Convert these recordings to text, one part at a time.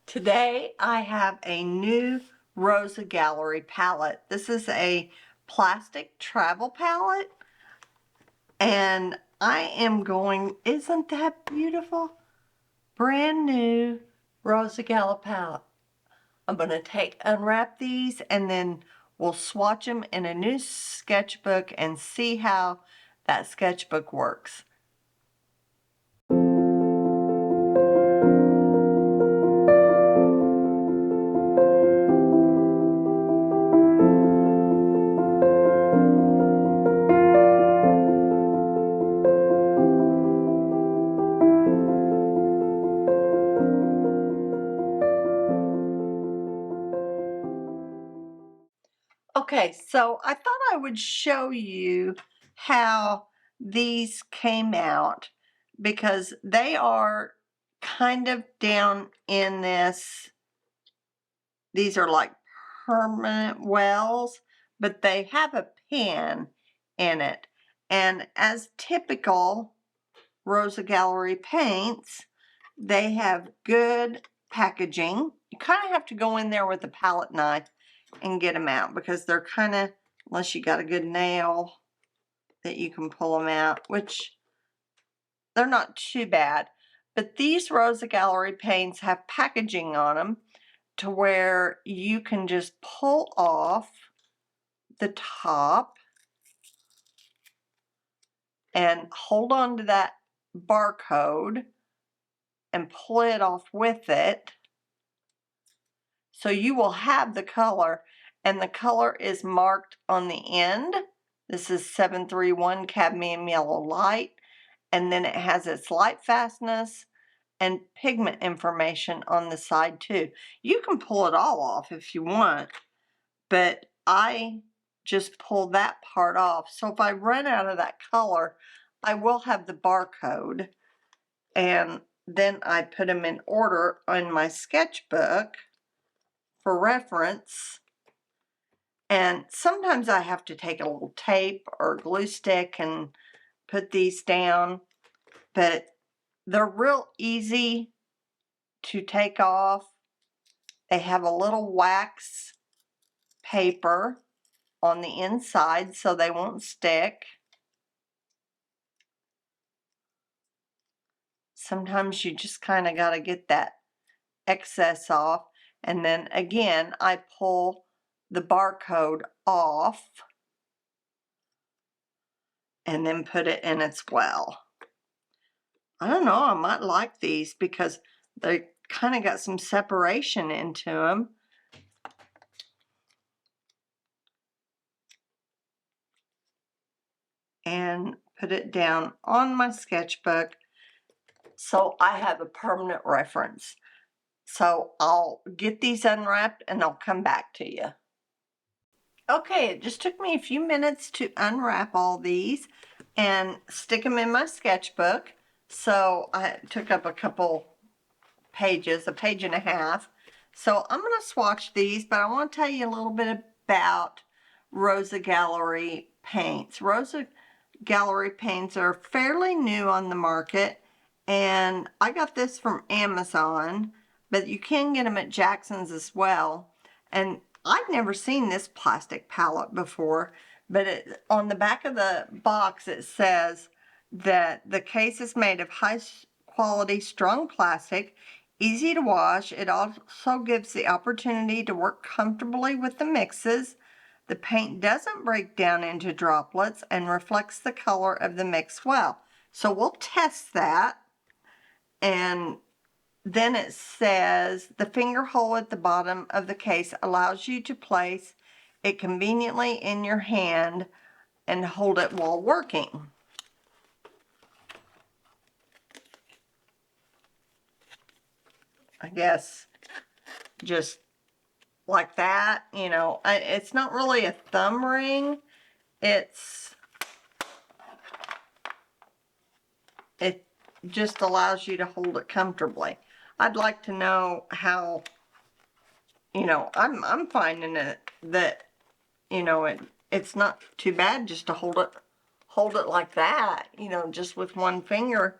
Today I have a new Rosa Gallery palette. This is a plastic travel palette, and I am going, isn't that beautiful? Brand new Rosa Gallery palette. I'm going to unwrap these, and then we'll swatch them in a new sketchbook and see how that sketchbook works. Okay, so I thought I would show you how these came out because they are kind of down in this. These are like permanent wells, but they have a pen in it. And as typical Rosa Gallery paints, they have good packaging. You kind of have to go in there with a palette knife and get them out because they're kind of, unless you got a good nail that you can pull them out, which they're not too bad. But these Rosa Gallery paints have packaging on them to where you can just pull off the top and hold on to that barcode and pull it off with it. So you will have the color, and the color is marked on the end. This is 731 cadmium yellow light, and then it has its light fastness and pigment information on the side too. You can pull it all off if you want, but I just pull that part off. So if I run out of that color, I will have the barcode, and then I put them in order on my sketchbook for reference. And sometimes I have to take a little tape or glue stick and put these down, but they're real easy to take off. They have a little wax paper on the inside so they won't stick. Sometimes you just kind of got to get that excess off. And then again, I pull the barcode off and then put it in its well. I don't know, I might like these because they kind of got some separation into them. And put it down on my sketchbook so I have a permanent reference. So I'll get these unwrapped and I'll come back to you. Okay, it just took me a few minutes to unwrap all these and stick them in my sketchbook. So I took up a couple pages, a page and a half. So I'm going to swatch these, but I want to tell you a little bit about Rosa Gallery paints. Rosa Gallery paints are fairly new on the market, and I got this from Amazon, but you can get them at Jackson's as well. And I've never seen this plastic palette before, but on the back of the box it says that the case is made of high quality strong plastic, easy to wash. It also gives the opportunity to work comfortably with the mixes. The paint doesn't break down into droplets and reflects the color of the mix well. So we'll test that. And then it says the finger hole at the bottom of the case allows you to place it conveniently in your hand and hold it while working. I guess just like that, you know. It's not really a thumb ring. It just allows you to hold it comfortably. I'd like to know how, you know, I'm finding it that, you know, it's not too bad just to hold it like that, you know, just with one finger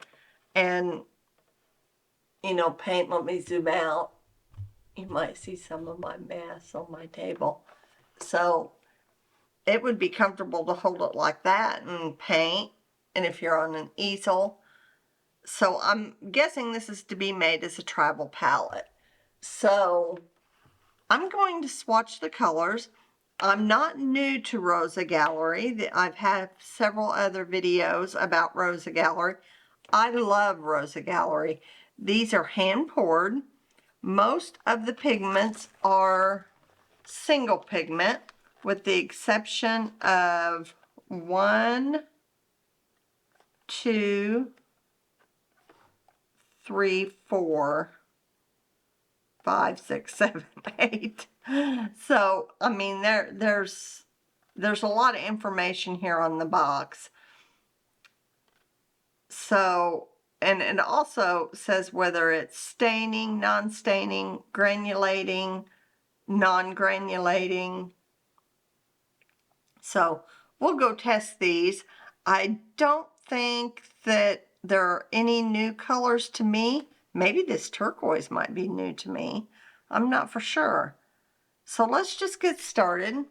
and, you know, paint. Let me zoom out. You might see some of my mess on my table. So it would be comfortable to hold it like that and paint, and if you're on an easel. So I'm guessing this is to be made as a travel palette. So I'm going to swatch the colors. I'm not new to Rosa Gallery. I've had several other videos about Rosa Gallery. I love Rosa Gallery. These are hand poured. Most of the pigments are single pigment, with the exception of 1, 2, 3, 4, 5, 6, 7, 8. So, I mean, there's a lot of information here on the box. So, and it also says whether it's staining, non-staining, granulating, non-granulating. So we'll go test these. I don't think that there are any new colors to me. Maybe this turquoise might be new to me. I'm not for sure. So let's just get started.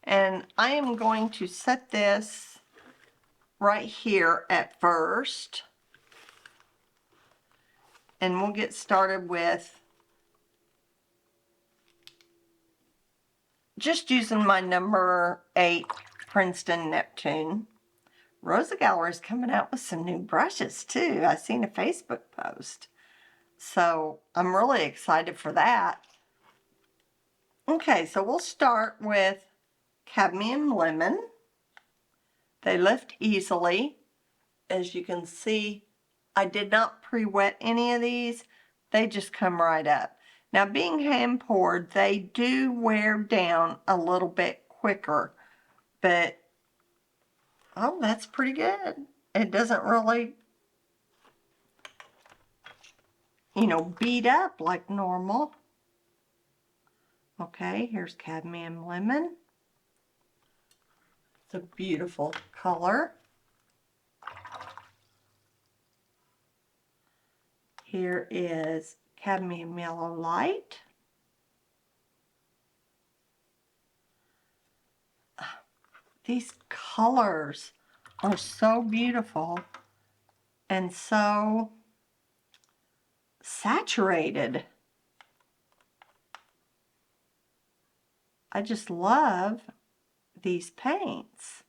And I am going to set this right here at first. And we'll get started with just using my number 8 Princeton Neptune. Rosa Gallery is coming out with some new brushes too. I seen a Facebook post. So I'm really excited for that. Okay, so we'll start with Cadmium Lemon. They lift easily. As you can see, I did not pre-wet any of these. They just come right up. Now, being hand poured, they do wear down a little bit quicker, but oh, that's pretty good. It doesn't really, beat up like normal. Okay, here's Cadmium Lemon. It's a beautiful color. Here is Cadmium Yellow Light. These colors are so beautiful and so saturated. I just love these paints.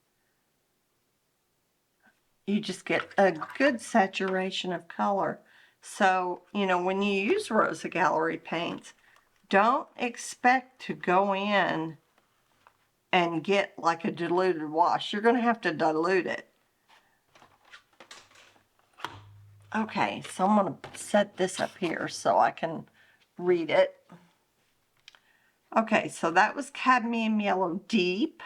You just get a good saturation of color. So, when you use Rosa Gallery paints, don't expect to go in and get like a diluted wash. You're going to have to dilute it. Okay, so I'm going to set this up here so I can read it. Okay, so that was Cadmium Yellow Deep.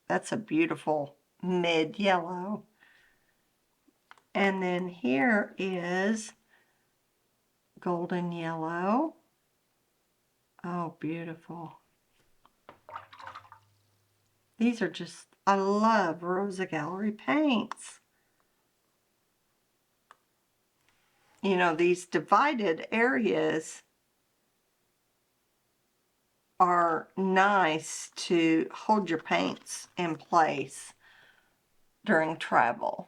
That's a beautiful mid yellow. And then here is Golden Yellow. Oh, beautiful. These are just, I love Rosa Gallery paints. These divided areas are nice to hold your paints in place during travel.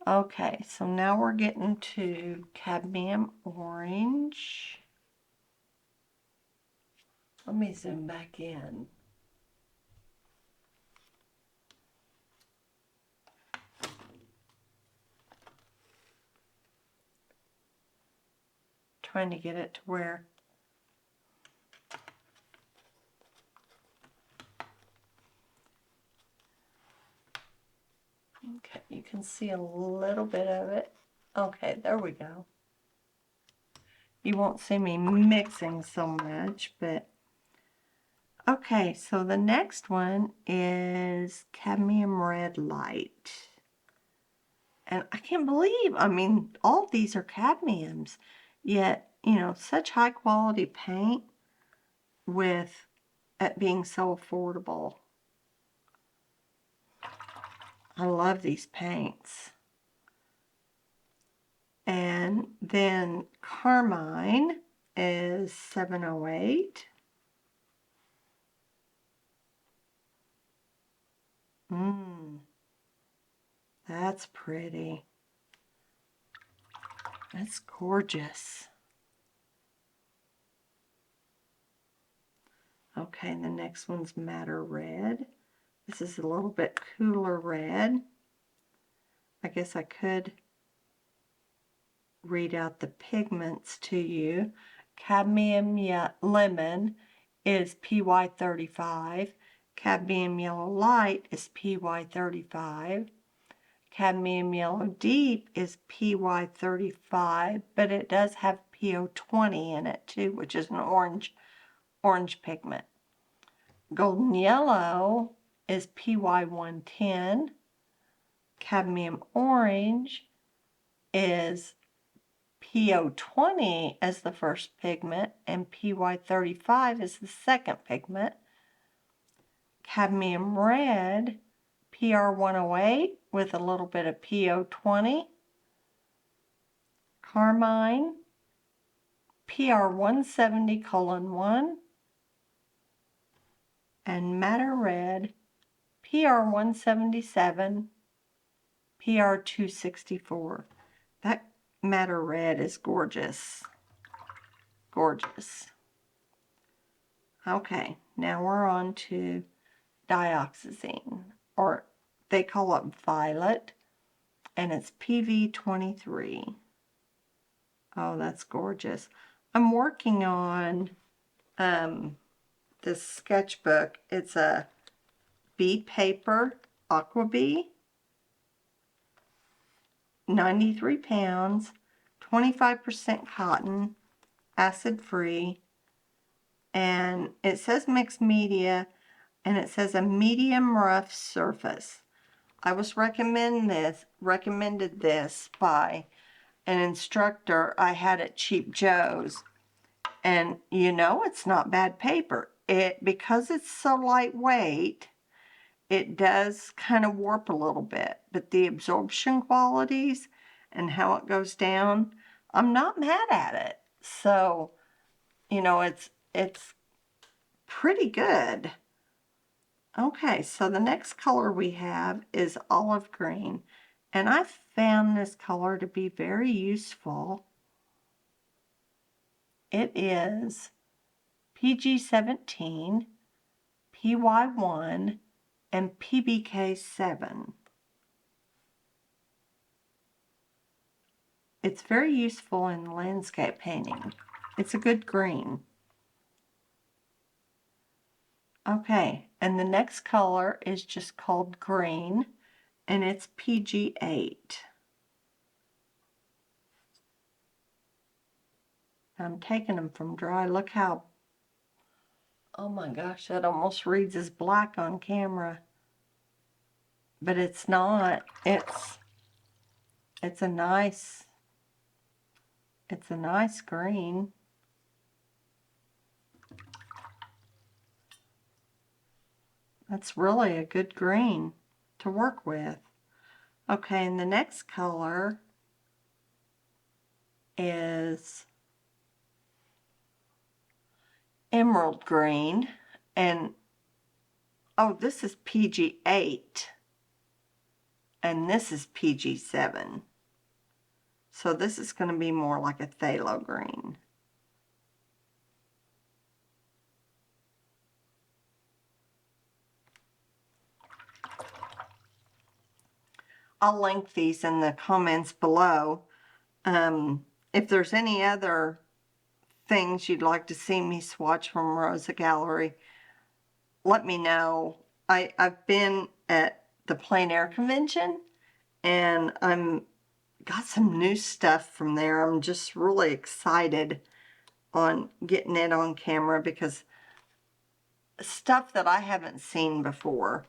Okay, so now we're getting to Cadmium Orange. Let me zoom back in. Trying to get it to where okay, you can see a little bit of it. Okay, there we go. You won't see me mixing so much, but okay, so the next one is Cadmium Red Light. And I can't believe, all of these are cadmiums, yet, such high quality paint with it being so affordable. I love these paints. And then Carmine, is 708. That's pretty. That's gorgeous. Okay, the next one's Madder Red. This is a little bit cooler red. I guess I could read out the pigments to you. Cadmium Lemon is PY35. Cadmium Yellow Light is PY35. Cadmium Yellow Deep is PY35, but it does have PO20 in it too, which is an orange pigment. Golden Yellow is PY110. Cadmium Orange is PO20 as the first pigment, and PY35 is the second pigment. Cadmium Red, PR108 with a little bit of PO20. Carmine, PR170:1. And Madder Red, PR177, PR264. That Madder Red is gorgeous. Gorgeous. Okay, now we're on to dioxazine, or they call it violet, and it's PV23. Oh, that's gorgeous. I'm working on this sketchbook. It's a bee paper, aqua bee, 93 pounds, 25% cotton, acid-free, and it says mixed media, and it says a medium rough surface. I was recommended this by an instructor I had at Cheap Joe's, and you know it's not bad paper. Because it's so lightweight, it does kind of warp a little bit, but the absorption qualities and how it goes down, I'm not mad at it. So, you know, it's pretty good. Okay, so the next color we have is olive green, and I found this color to be very useful. It is PG17, PY1, and PBK7. It's very useful in landscape painting. It's a good green. Okay, and the next color is just called green, and it's PG8. I'm taking them from dry. Look how, oh my gosh, that almost reads as black on camera. But it's not. It's a nice green. That's really a good green to work with. Okay, and the next color is emerald green, and oh, this is PG8, and this is PG7. So this is going to be more like a phthalo green. I'll link these in the comments below. If there's any other things you'd like to see me swatch from Rosa Gallery, let me know. I've been at the Plein Air Convention, and got some new stuff from there. I'm just really excited on getting it on camera, because stuff that I haven't seen before.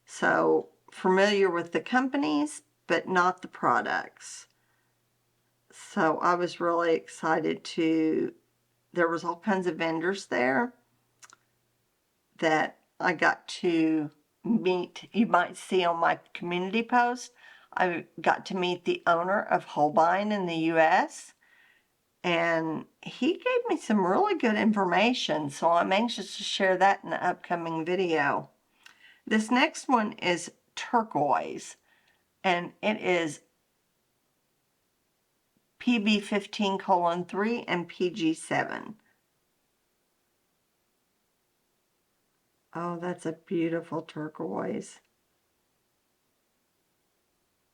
So familiar with the companies, but not the products. So I was really excited there was all kinds of vendors there that I got to meet. You might see on my community post, I got to meet the owner of Holbein in the US, And he gave me some really good information, so I'm anxious to share that in the upcoming video. This next one is turquoise, and it is PB15:3 and PG7. Oh, that's a beautiful turquoise.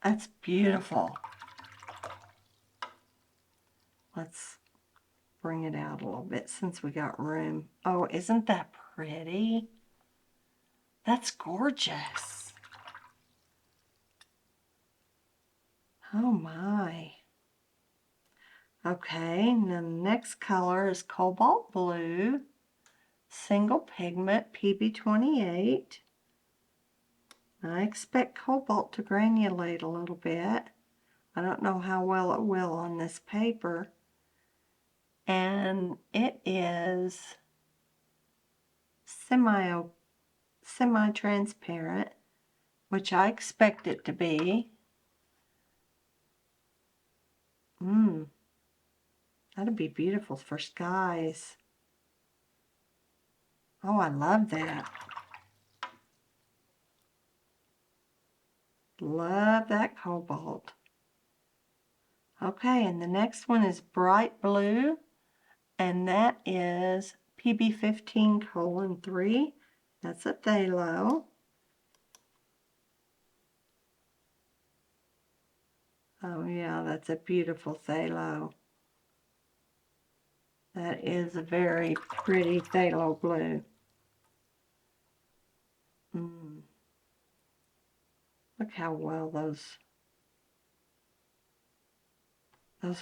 That's beautiful. Let's bring it out a little bit since we got room. Oh, isn't that pretty? That's gorgeous. Oh my. Okay, and the next color is cobalt blue, single pigment PB28. I expect cobalt to granulate a little bit. I don't know how well it will on this paper. And it is semi-transparent, which I expect it to be. That'd be beautiful for skies. Oh, I love that. Love that cobalt. Okay, and the next one is bright blue, and that is PB15:3. That's a phthalo. Oh yeah, that's a beautiful phthalo. That is a very pretty phthalo blue. Look how well those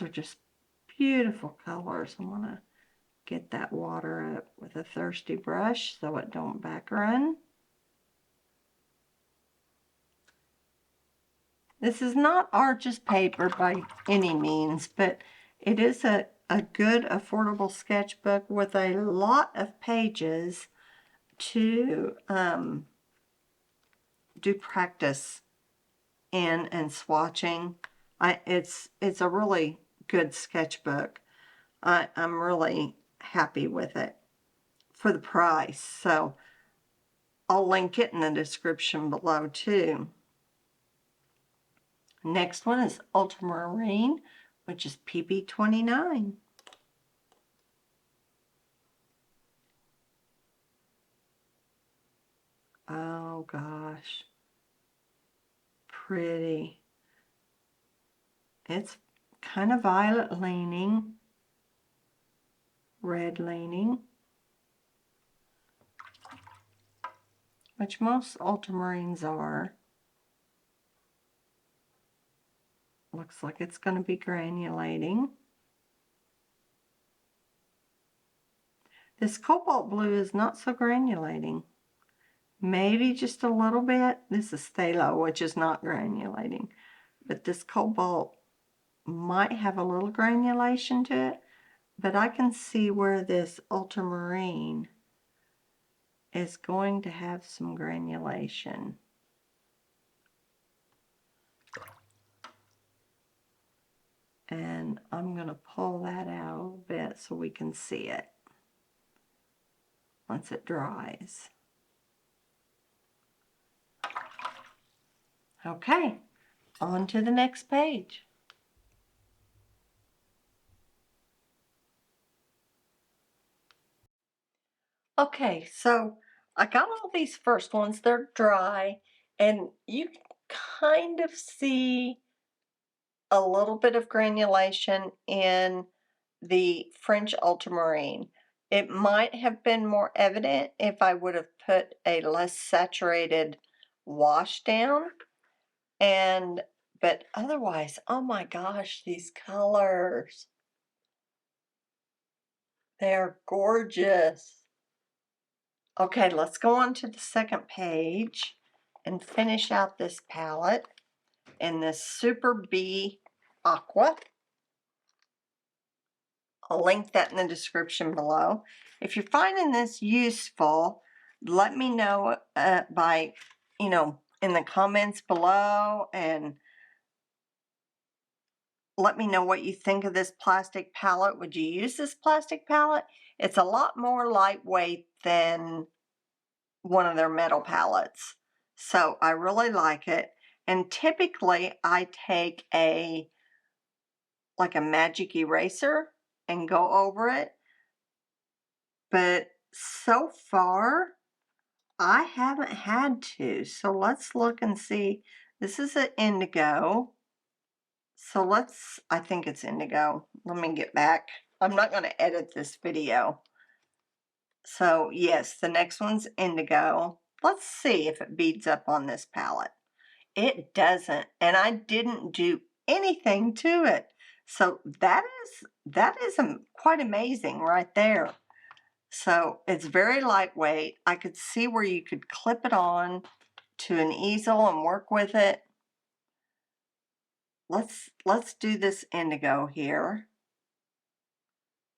are just beautiful colors. I'm going to get that water up with a thirsty brush so it don't back run. This is not Arches paper by any means, but it is a good affordable sketchbook with a lot of pages to do practice in and swatching. It's a really good sketchbook. I'm really happy with it for the price, so I'll link it in the description below too. Next one is ultramarine, which is PB29. Oh gosh, pretty. It's kind of violet leaning, red leaning, which most ultramarines are. Looks like it's going to be granulating. This cobalt blue is not so granulating. Maybe just a little bit. This is phthalo, which is not granulating. But this cobalt might have a little granulation to it. But I can see where this ultramarine is going to have some granulation. And I'm going to pull that out a little bit so we can see it once it dries. Okay, on to the next page. Okay, so I got all these first ones. They're dry, and you can kind of see a little bit of granulation in the French ultramarine. It might have been more evident if I would have put a less saturated wash down. But otherwise, oh my gosh, these colors. They're gorgeous. Okay, let's go on to the second page and finish out this palette in this Super B Aqua. I'll link that in the description below. If you're finding this useful, let me know by, in the comments below, and let me know what you think of this plastic palette. Would you use this plastic palette? It's a lot more lightweight than one of their metal palettes. So I really like it. And typically I take like a magic eraser and go over it. But so far, I haven't had to. So let's look and see. This is an indigo. So I think it's indigo. Let me get back. I'm not going to edit this video. So yes, the next one's indigo. Let's see if it beads up on this palette. It doesn't, and I didn't do anything to it. So that is quite amazing right there. So it's very lightweight. I could see where you could clip it on to an easel and work with it. Let's do this indigo here.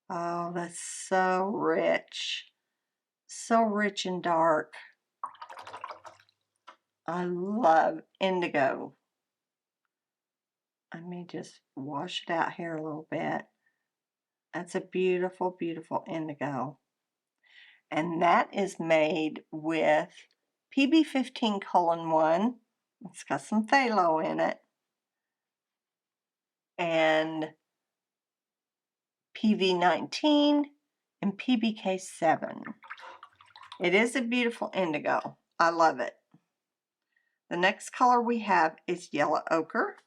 Oh, that's so rich. So rich and dark. I love indigo. Let me just wash it out here a little bit. That's a beautiful, beautiful indigo. And that is made with PB15:1. It's got some phthalo in it. And PV19 and PBK7. It is a beautiful indigo. I love it. The next color we have is yellow ochre.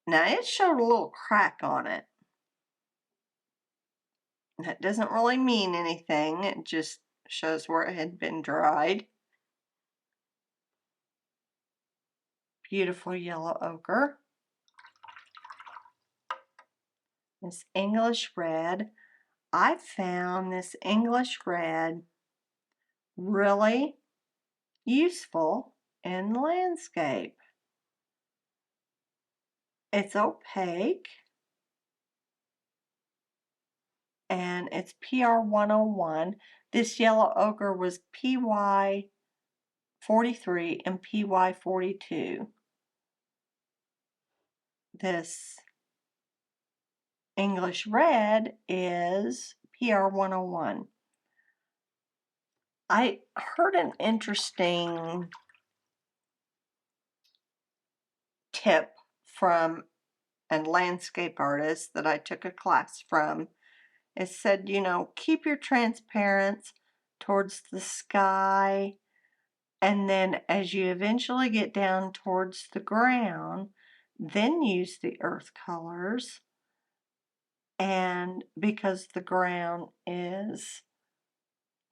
Now it showed a little crack on it. That doesn't really mean anything. It just shows where it had been dried. Beautiful yellow ochre. This English red. I found this English red really useful in landscape. It's opaque and it's PR 101. This yellow ochre was PY 43 and PY 42. This English red is PR 101. I heard an interesting tip from a landscape artist that I took a class from. It said, you know, keep your transparents towards the sky, and then as you eventually get down towards the ground, then use the earth colors. And because the ground is,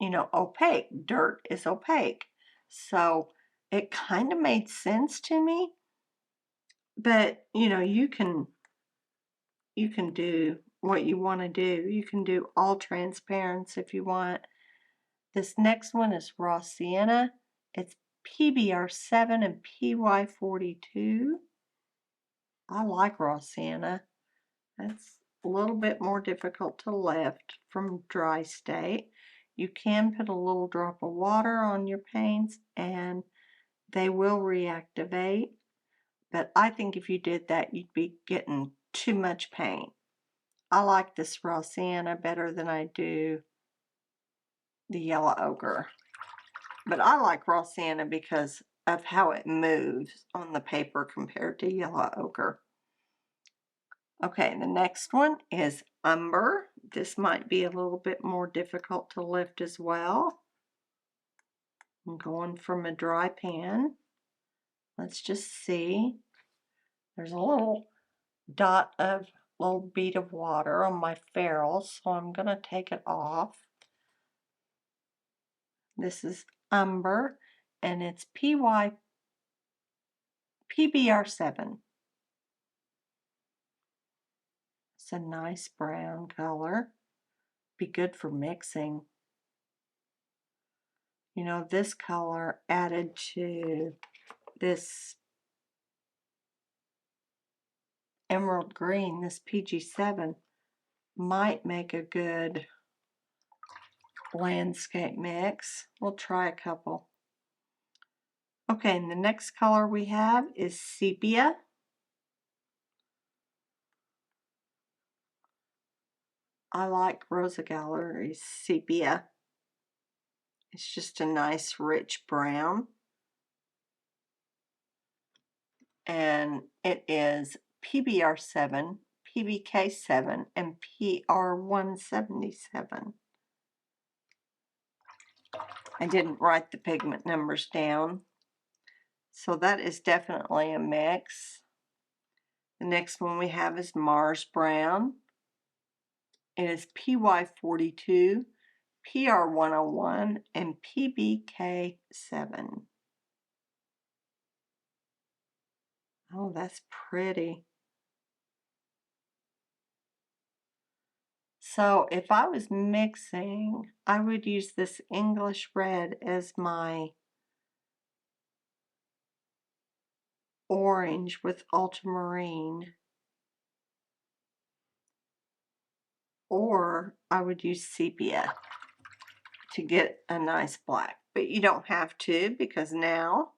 you know, opaque, dirt is opaque. So it kind of made sense to me. But, you know, you can do what you want to do. You can do all transparents if you want. This next one is raw sienna. It's PBR7 and PY42. I like raw sienna. That's a little bit more difficult to lift from dry state. You can put a little drop of water on your paints and they will reactivate. But I think if you did that, you'd be getting too much paint. I like this raw sienna better than I do the yellow ochre. But I like raw sienna because of how it moves on the paper compared to yellow ochre. Okay, the next one is umber. This might be a little bit more difficult to lift as well. I'm going from a dry pan. Let's just see. There's a little bead of water on my ferrule, so I'm going to take it off. This is umber, and it's PBR7. It's a nice brown color. Be good for mixing. You know, this color added to this emerald green, this PG7, might make a good landscape mix. We'll try a couple. Okay, and the next color we have is sepia. I like Rosa Gallery's sepia. It's just a nice rich brown. And it is PBR7, PBK7, and PR177. I didn't write the pigment numbers down. So that is definitely a mix. The next one we have is Mars Brown. It is PY42, PR101, and PBK7. Oh, that's pretty. So if I was mixing, I would use this English red as my orange with ultramarine, or I would use sepia to get a nice black. But you don't have to, because now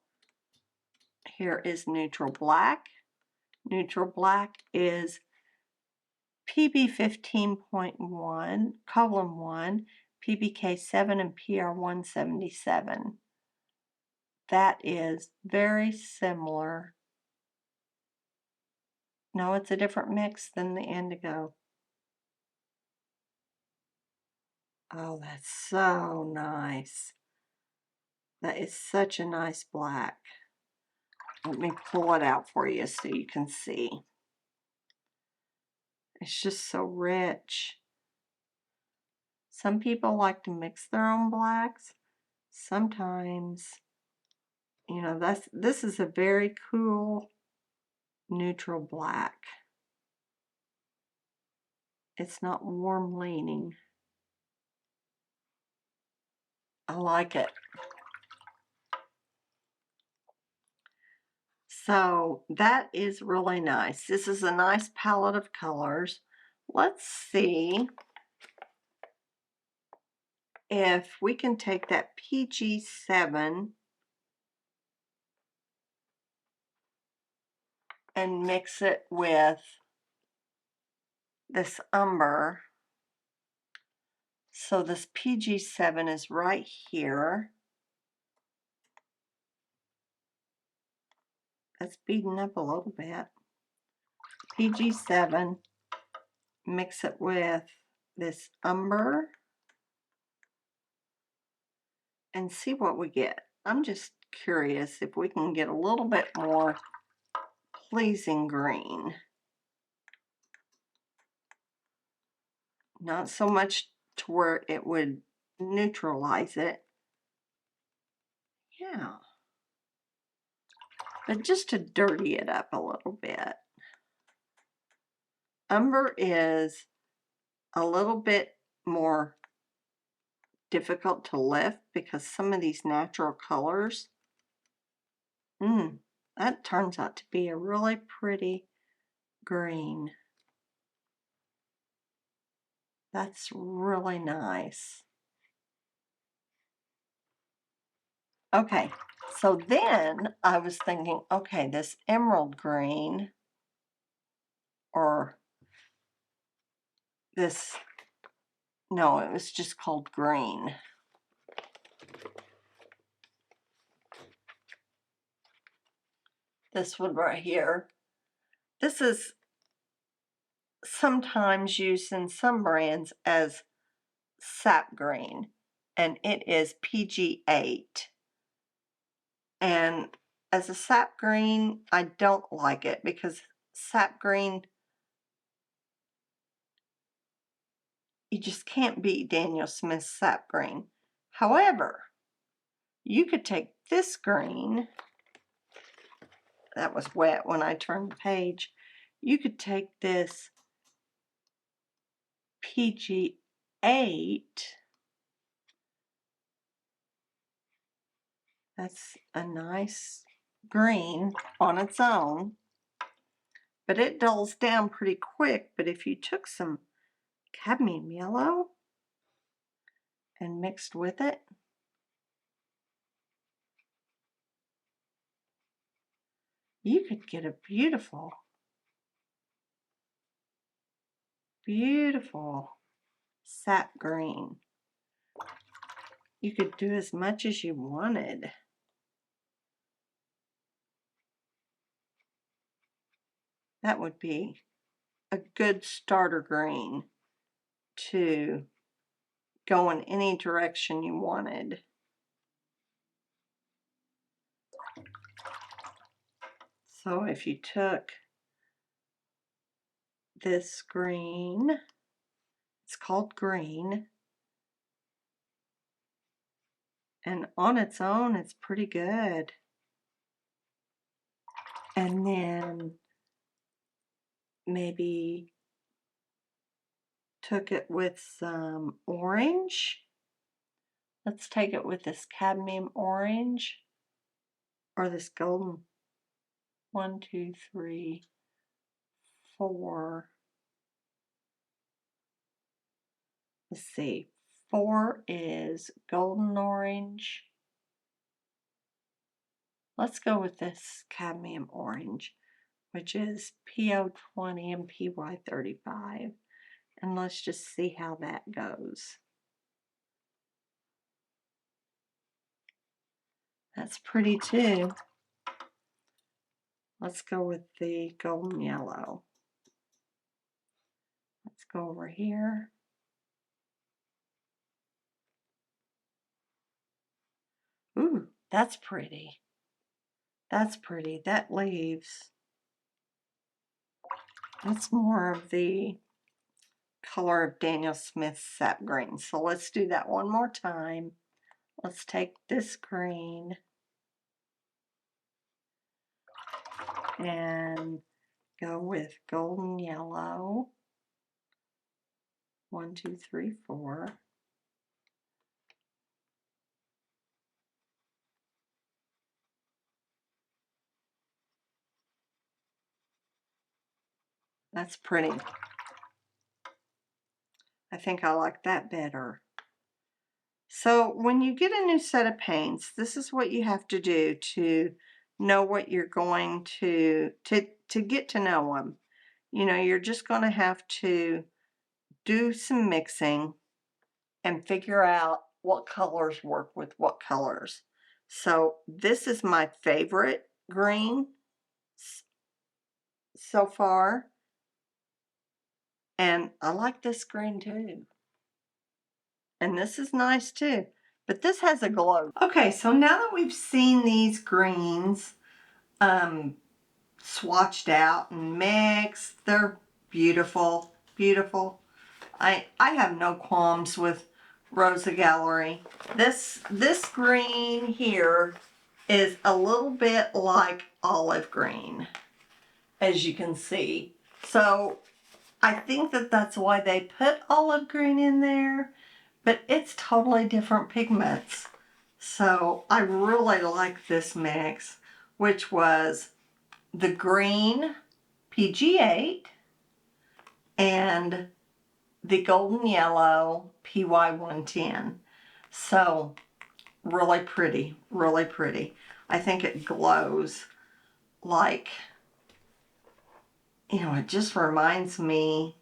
here is neutral black. Neutral black is PB15.1, column 1, PBK7, and PR177. That is very similar. No, it's a different mix than the indigo. Oh, that's so nice. That is such a nice black. Let me pull it out for you so you can see. It's just so rich. Some people like to mix their own blacks. Sometimes, you know, this is a very cool neutral black. It's not warm leaning. I like it. So that is really nice. This is a nice palette of colors. Let's see if we can take that PG7 and mix it with this umber. So this PG7 is right here. That's beaten up a little bit. PG7, mix it with this umber and see what we get. I'm just curious if we can get a little bit more pleasing green. Not so much to where it would neutralize it. Yeah. But just to dirty it up a little bit. Umber is a little bit more difficult to lift because some of these natural colors, that turns out to be a really pretty green. That's really nice. Okay, so then I was thinking, okay, this emerald green or this, no, it was just called green. This one right here. This is sometimes used in some brands as sap green, and it is PG8. And as a sap green, I don't like it because sap green, you just can't beat Daniel Smith's sap green. However, you could take this green, that was wet when I turned the page, you could take this PG8, that's a nice green on its own, but it dulls down pretty quick. But if you took some cadmium yellow and mixed with it, you could get a beautiful, beautiful sap green. You could do as much as you wanted. That would be a good starter green to go in any direction you wanted. So if you took this green, it's called green, and on its own it's pretty good. And then maybe took it with some orange. Let's take it with this cadmium orange or this golden. 1, 2, 3, 4. Let's see. 4 is golden orange. Let's go with this cadmium orange, which is PO20 and PY35. And let's just see how that goes. That's pretty too. Let's go with the golden yellow. Let's go over here. Ooh, that's pretty. That's pretty. That leaves, that's more of the color of Daniel Smith's sap green. So let's do that one more time. Let's take this green and go with golden yellow. 1, 2, 3, 4. That's pretty. I think I like that better. So when you get a new set of paints, this is what you have to do to know what you're going to get to know them. You know, you're just going to have to do some mixing and figure out what colors work with what colors. So this is my favorite green so far. And I like this green too. And this is nice too. But this has a glow. Okay, so now that we've seen these greens swatched out and mixed, they're beautiful, beautiful. I have no qualms with Rosa Gallery. This green here is a little bit like olive green, as you can see. So I think that that's why they put olive green in there, but it's totally different pigments. So I really like this mix, which was the green PG8 and the golden yellow PY110. So really pretty, really pretty. I think it glows like, you know, it just reminds me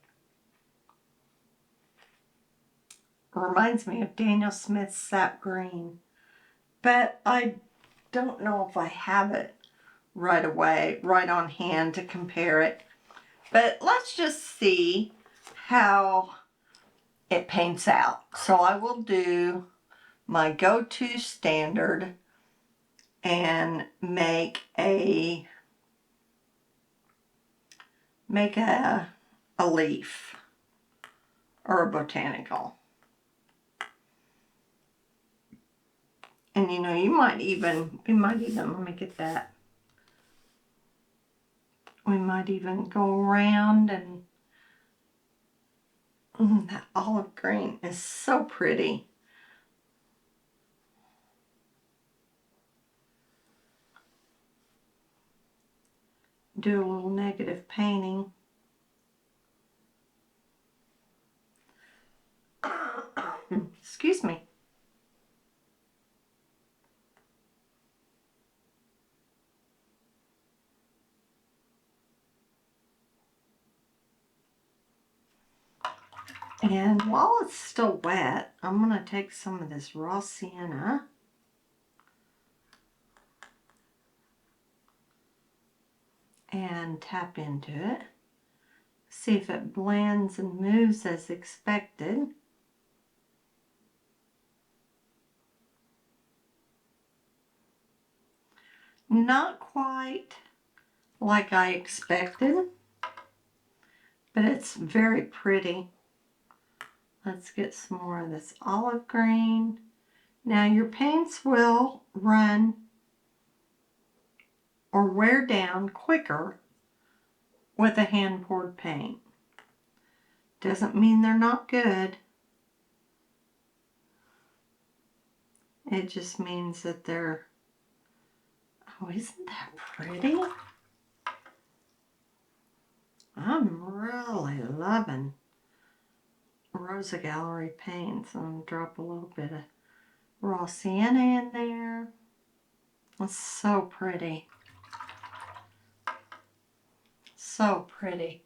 of Daniel Smith's sap green. But I don't know if I have it right away, right on hand to compare it. But let's just see how it paints out. So I will do my go-to standard and make a leaf or a botanical. And you know, we might even, let me get that. We might even go around and, that olive green is so pretty. Do a little negative painting. Excuse me. And while it's still wet, I'm going to take some of this raw sienna and tap into it. See if it blends and moves as expected. Not quite like I expected, but it's very pretty. Let's get some more of this olive green. Now your paints will run or wear down quicker with a hand poured paint. Doesn't mean they're not good. It just means that they're, oh, isn't that pretty? I'm really loving Rosa Gallery paints. I'm going to drop a little bit of raw sienna in there. It's so pretty. So pretty.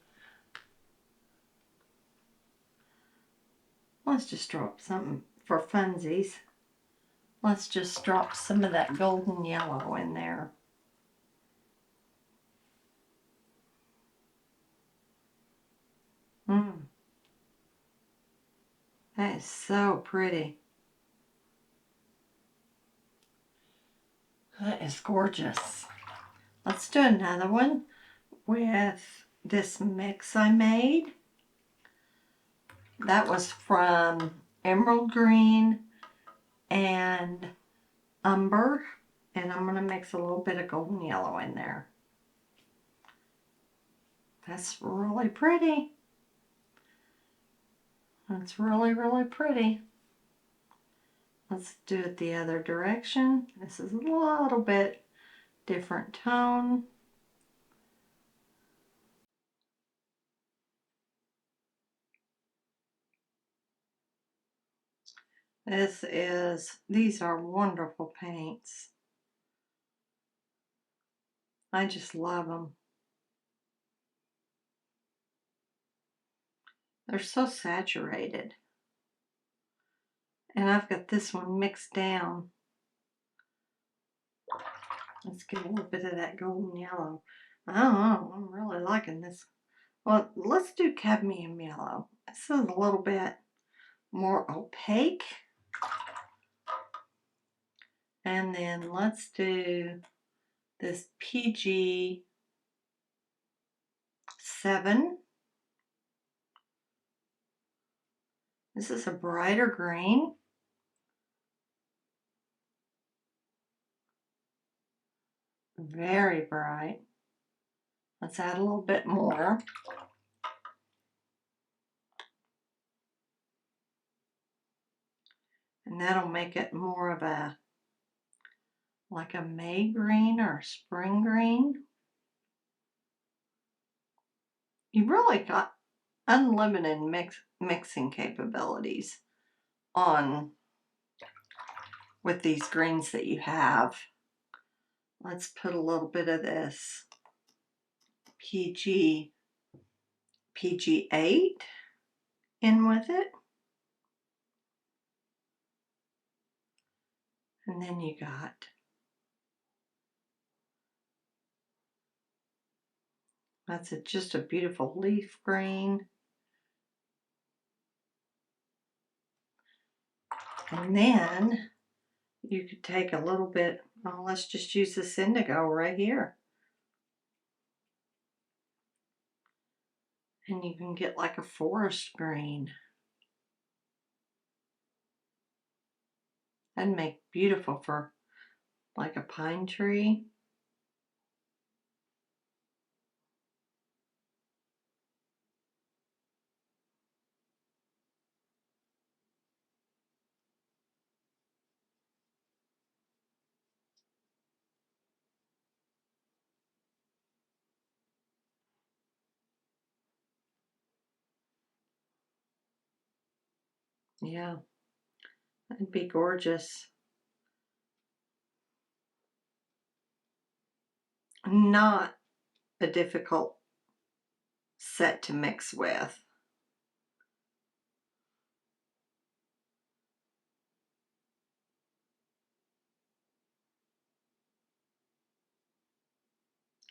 Let's just drop something for funsies. Let's just drop some of that golden yellow in there. That is so pretty. That is gorgeous. Let's do another one with this mix I made. That was from emerald green and umber, and I'm going to mix a little bit of golden yellow in there. That's really pretty. That's really, really pretty. Let's do it the other direction. This is a little bit different tone. These are wonderful paints. I just love them. They're so saturated. And I've got this one mixed down. Let's get a little bit of that golden yellow. I don't know, I'm really liking this. Well, let's do cadmium yellow. This is a little bit more opaque. And then let's do this PG 7. This is a brighter green. Very bright. Let's add a little bit more. And that'll make it more of a, like a May green or a spring green. You've really got unlimited mixing capabilities with these greens that you have. Let's put a little bit of this PG 8 in with it. And then you got just a beautiful leaf green. And then you could take a little bit, oh, let's just use this indigo right here. And you can get like a forest green. That'd make beautiful for like a pine tree. Yeah, that'd be gorgeous. Not a difficult set to mix with.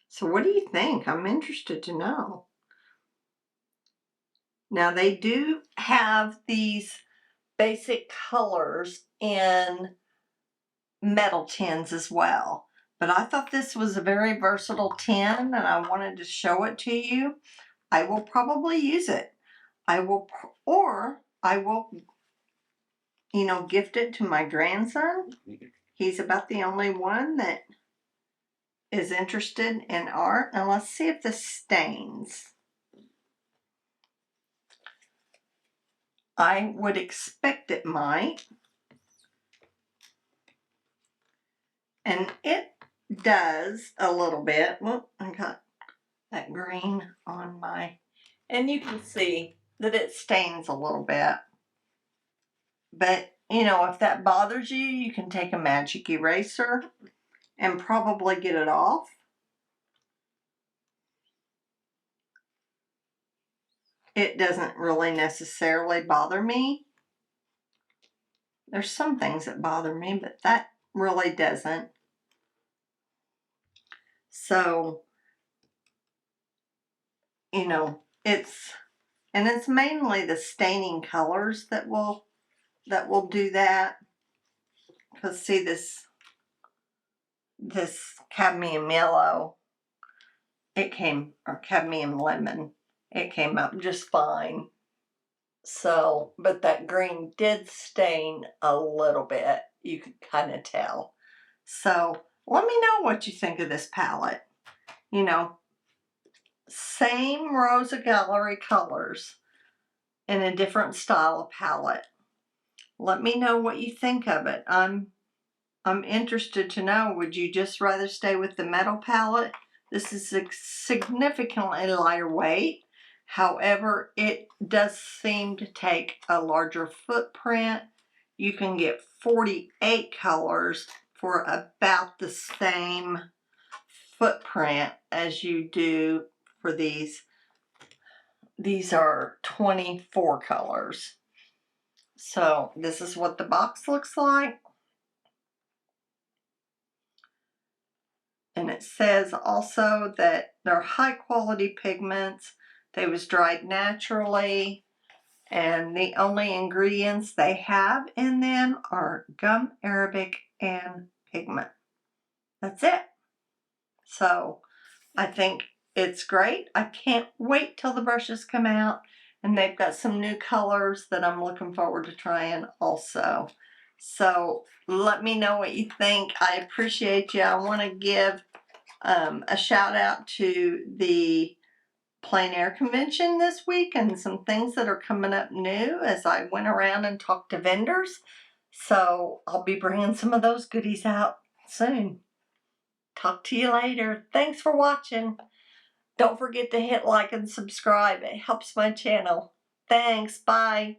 So what do you think? I'm interested to know. Now they do have these basic colors in metal tins as well. But I thought this was a very versatile tin and I wanted to show it to you. I will probably use it. I will you know, gift it to my grandson. He's about the only one that is interested in art. And let's see if this stains. I would expect it might. And it does a little bit. Well, I got that green on my, and you can see that it stains a little bit. But, you know, if that bothers you, you can take a magic eraser and probably get it off. It doesn't really necessarily bother me. There's some things that bother me, but that really doesn't. So, you know, it's mainly the staining colors that will do that. Because see this cadmium yellow, or cadmium lemon, it came up just fine. So, but that green did stain a little bit. You could kind of tell. So, let me know what you think of this palette. You know, same Rosa Gallery colors in a different style of palette. Let me know what you think of it. I'm interested to know, would you just rather stay with the metal palette? This is significantly lighter weight. However, it does seem to take a larger footprint. You can get 48 colors for about the same footprint as you do for these. These are 24 colors. So this is what the box looks like. And it says also that they're high quality pigments. They was dried naturally. And the only ingredients they have in them are gum arabic and pigment. That's it. So I think it's great. I can't wait till the brushes come out. And they've got some new colors that I'm looking forward to trying also. So let me know what you think. I appreciate you. I want to give a shout out to the Plein Air Convention this week and some things that are coming up new as I went around and talked to vendors. So I'll be bringing some of those goodies out soon. Talk to you later. Thanks for watching. Don't forget to hit like and subscribe. It helps my channel. Thanks. Bye.